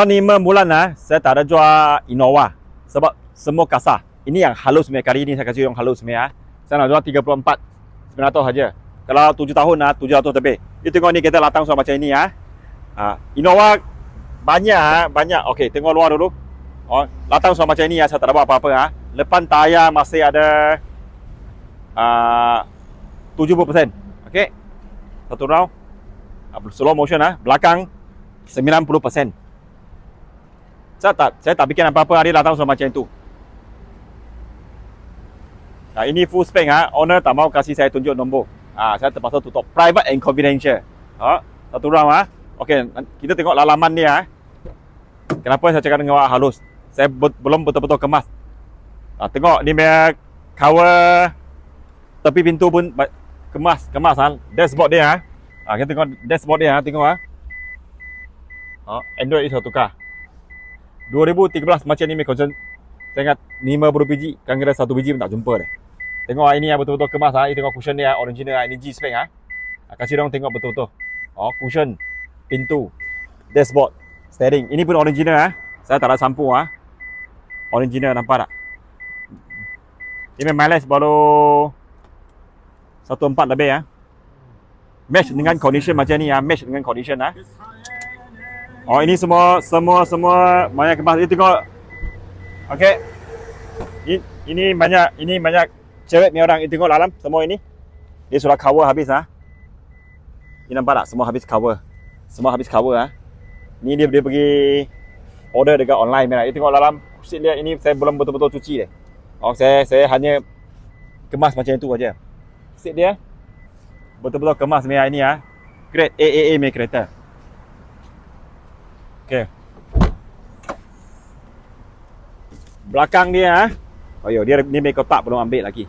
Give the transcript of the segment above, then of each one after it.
5 bulan saya tak ada jual Innova sebab semua kasar. Ini yang halus punya, kali ini saya kasih yang halus punya. Saya nak jual 34,900 saja. Kalau 7 tahun 700 lebih. You tengok ni kita latang macam ini Innova banyak. Okey, tengok luar dulu. Latang macam ini saya tak ada buat apa-apa Depan tayar masih ada 70%. Okey. Satu round. Slow motion belakang 90%. Saya tak bikin apa-apa, dia datang macam itu. Ini full spec owner tak mau kasih saya tunjuk nombor. Saya terpaksa tutup. Private and confidential. Satu round Okey, kita tengok lalaman dia Kenapa saya cakap dengan awak halus? Saya belum betul-betul kemas. Tengok ni punya cover tepi pintu pun kemas dashboard dia kita tengok dashboard dia tengok Android ni saya tukar 2013 macam ni concern. Saya ingat 50 biji, kan kira 1 biji pun tak jumpa deh. Tengok ini betul-betul kemas ini tengok cushion dia original ini G spec kasih dong tengok betul-betul. Cushion, pintu, dashboard, steering. Ini pun original Saya tak ada sampu original, nampak tak? Ini mileage baru 1.4 lebih Match dengan condition macam ni match dengan condition ini semua banyak kemas. Ini tengok. Okey. Ini banyak cewek ni orang. Ini tengok dalam semua ini. Dia sudah cover habis Ini nampak tak? Semua habis cover. Ni dia pergi order dekat online Ini tengok dalam seat dia. Ini saya belum betul-betul cuci deh. Saya hanya kemas macam itu aja. Seat dia betul-betul kemas ini grade AAA punya kereta. Okey. Belakang dia dia ni make kotak belum ambil lagi.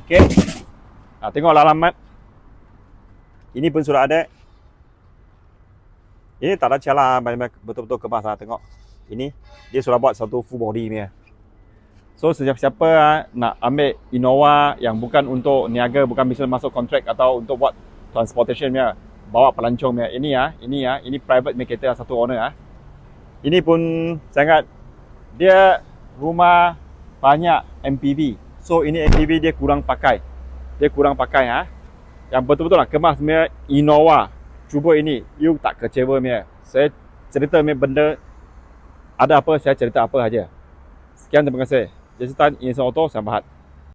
Okey. Tengok alamat. Ini pun sudah ada. Ini tak ada celah, betul-betul kemas tengok. Ini dia sudah buat satu full body punya. So siapa nak ambil Innova yang bukan untuk niaga, bukan bisa masuk kontrak atau untuk buat transportation punya, bawa pelancong punya, ini private punya kereta satu owner Ini pun sangat, dia rumah banyak MPV. So ini MPV dia kurang pakai. Yang betul-betul kemas punya Innova. Cuba ini, you tak kecewa punya. Saya cerita punya benda, ada apa saya cerita apa saja. Sekian, terima kasih. Jessitan Instant Auto, Sambahat.